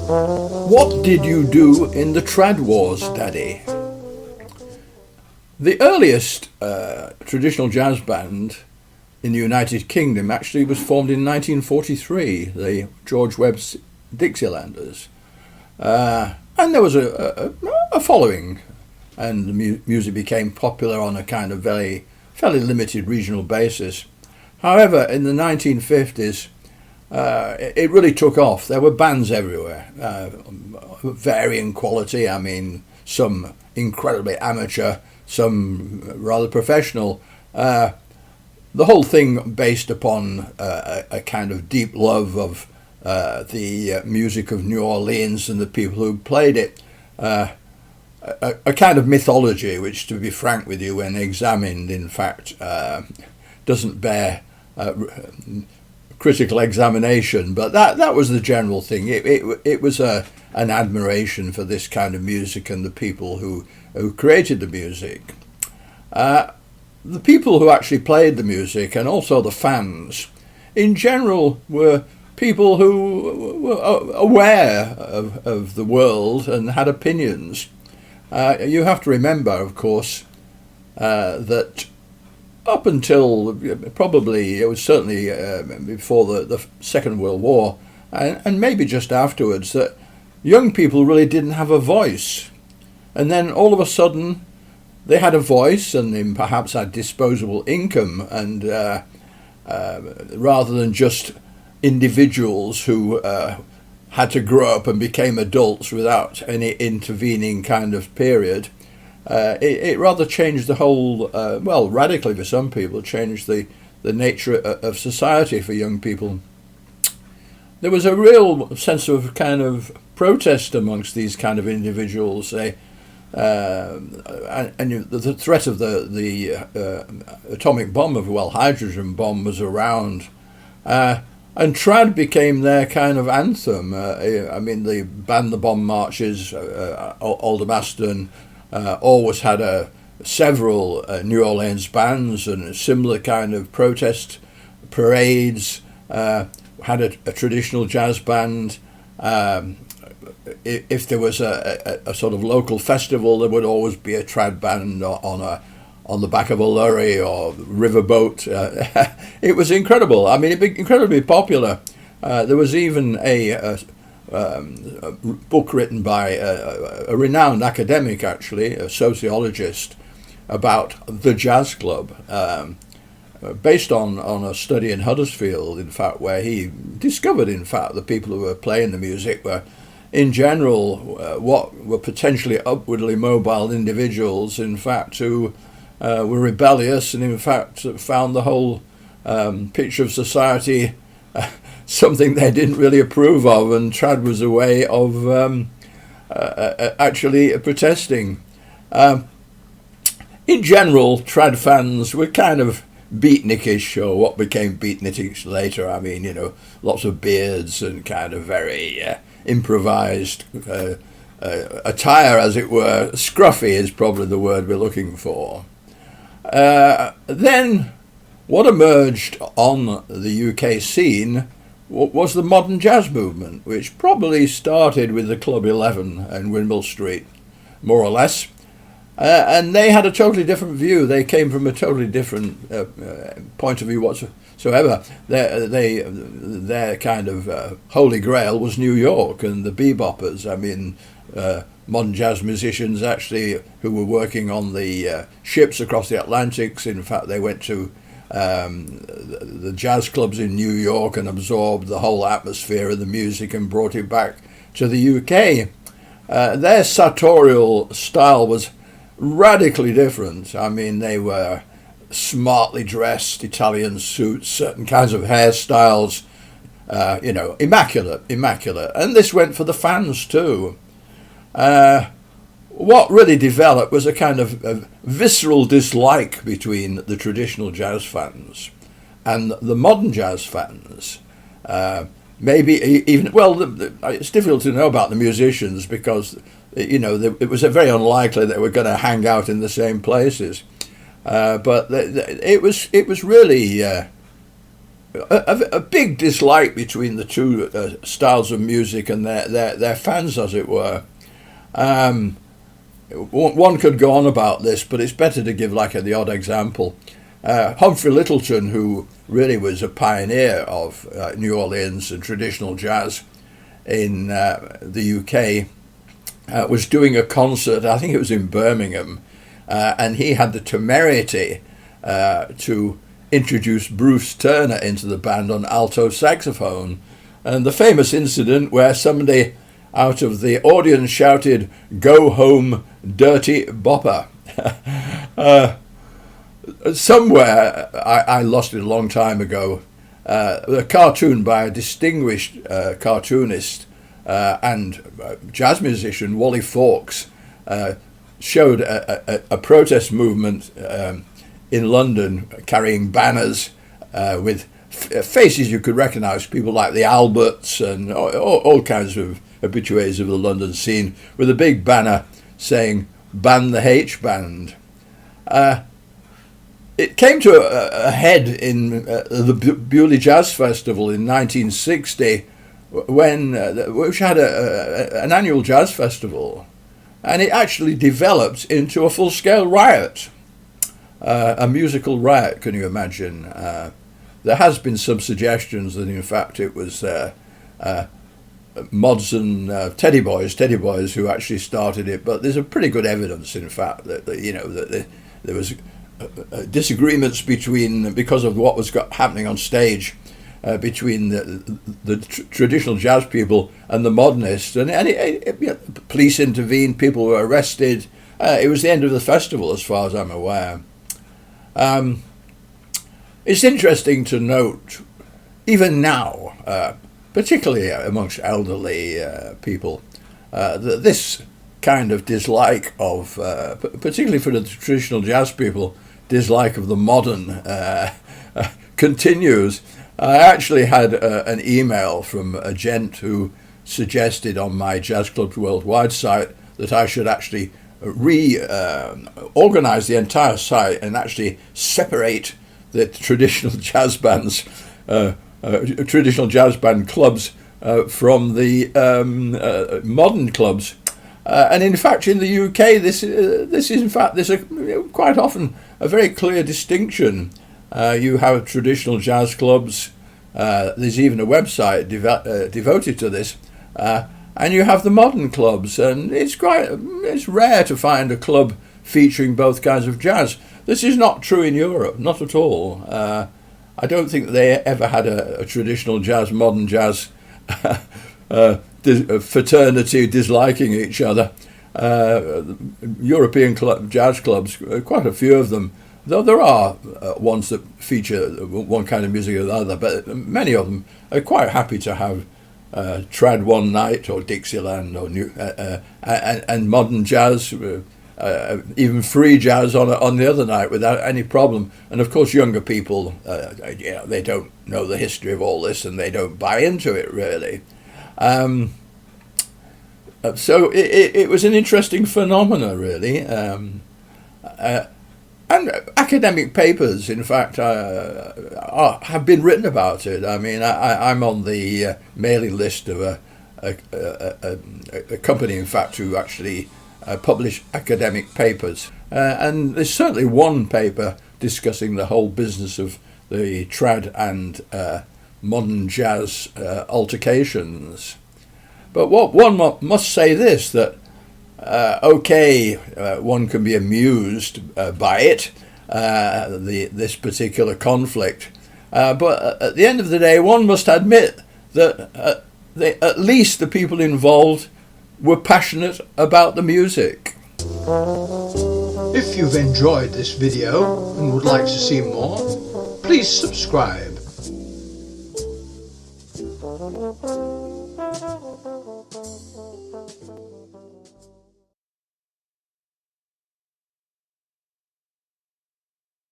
What did you do in the trad wars, Daddy? The earliest traditional jazz band in the United Kingdom actually was formed in 1943, the George Webb's Dixielanders. And there was a following, and the music became popular on a kind of fairly limited regional basis. However, in the 1950s, it really took off. There were bands everywhere, varying quality. I mean, some incredibly amateur, some rather professional. The whole thing based upon a kind of deep love of the music of New Orleans and the people who played it. A kind of mythology, which, to be frank with you, when examined, in fact, doesn't bear critical examination. But that was the general thing. It was an admiration for this kind of music and the people who created the music. The people who actually played the music, and also the fans, in general, were people who were aware of the world and had opinions. You have to remember, of course, that up until probably, it was certainly before the Second World War, and maybe just afterwards, that young people really didn't have a voice. And then all of a sudden, they had a voice, and then perhaps had disposable income, and rather than just individuals who had to grow up and became adults without any intervening kind of period, it rather changed the whole, radically for some people, changed the nature of society for young people. There was a real sense of kind of protest amongst these kind of individuals. And the threat of the atomic bomb, hydrogen bomb, was around. And trad became their kind of anthem. They banned the bomb marches. Aldermaston always had several New Orleans bands and similar kind of protest parades. Had a traditional jazz band. If there was a sort of local festival, there would always be a trad band on the back of a lorry or riverboat. It was incredible. I mean, it became incredibly popular. There was even a book written by a renowned academic, actually, a sociologist, about the jazz club, based on a study in Huddersfield, in fact, where he discovered, in fact, the people who were playing the music were, in general, what were potentially upwardly mobile individuals, in fact, who were rebellious, and in fact found the whole picture of society something they didn't really approve of, and trad was a way of actually protesting. In general, trad fans were kind of beatnikish, or what became beatnikish later. I mean, lots of beards and kind of very improvised attire, as it were. Scruffy is probably the word we're looking for. Then what emerged on the UK scene was the modern jazz movement, which probably started with the Club 11 and Windmill Street, more or less. And they had a totally different view. They came from a totally different point of view whatsoever. Their kind of holy grail was New York and the beboppers. I mean, modern jazz musicians actually who were working on the ships across the Atlantics. In fact, they went to the jazz clubs in New York and absorbed the whole atmosphere of the music and brought it back to the UK. Their sartorial style was radically different. I mean, they were smartly dressed, Italian suits, certain kinds of hairstyles, immaculate. And this went for the fans too. What really developed was a kind of visceral dislike between the traditional jazz fans and the modern jazz fans. Maybe even, it's difficult to know about the musicians because, it was very unlikely that they were going to hang out in the same places. But it was really a big dislike between the two styles of music and their fans, as it were. One could go on about this, but it's better to give like the odd example. Humphrey Lyttelton, who really was a pioneer of New Orleans and traditional jazz in the UK, was doing a concert, I think it was in Birmingham, and he had the temerity to introduce Bruce Turner into the band on alto saxophone. And the famous incident where somebody out of the audience shouted, "Go home, dirty bopper." Somewhere, I lost it a long time ago, a cartoon by a distinguished cartoonist and jazz musician, Wally Fawkes, showed a protest movement in London carrying banners with faces you could recognise, people like the Alberts and all kinds of habitués of the London scene, with a big banner saying, "Ban the H-Band." It came to a head in the Bewley Jazz Festival in 1960, which had an annual jazz festival, and it actually developed into a full-scale riot, a musical riot. Can you imagine? There has been some suggestions that in fact it was Mods and Teddy Boys who actually started it, but there's a pretty good evidence, in fact, that there was disagreements because of what was happening on stage between the traditional jazz people and the modernists, and police intervened, people were arrested. It was the end of the festival, as far as I'm aware. It's interesting to note, even now, particularly amongst elderly people, that this kind of dislike of, particularly for the traditional jazz people, dislike of the modern continues. I actually had an email from a gent who suggested on my Jazz Clubs Worldwide site that I should actually reorganize the entire site and actually separate the traditional jazz bands, traditional jazz band clubs from the modern clubs. And in fact, in the UK, this is in fact, there's quite often a very clear distinction. You have traditional jazz clubs. There's even a website devoted to this, and you have the modern clubs. And it's rare to find a club featuring both kinds of jazz. This is not true in Europe, not at all. I don't think they ever had a traditional jazz, modern jazz fraternity disliking each other. European jazz clubs, quite a few of them, though there are ones that feature one kind of music or the other, but many of them are quite happy to have trad one night or Dixieland or and modern jazz, even free jazz on the other night without any problem. And of course, younger people, they don't know the history of all this and they don't buy into it really. So it was an interesting phenomena, really. And academic papers, in fact, have been written about it. I mean, I'm on the mailing list of a company, in fact, who actually publish academic papers. And there's certainly one paper discussing the whole business of the trad and modern jazz altercations. But what one must say this, that one can be amused by it, this particular conflict, but at the end of the day, one must admit that at least the people involved were passionate about the music. If you've enjoyed this video and would like to see more, please subscribe.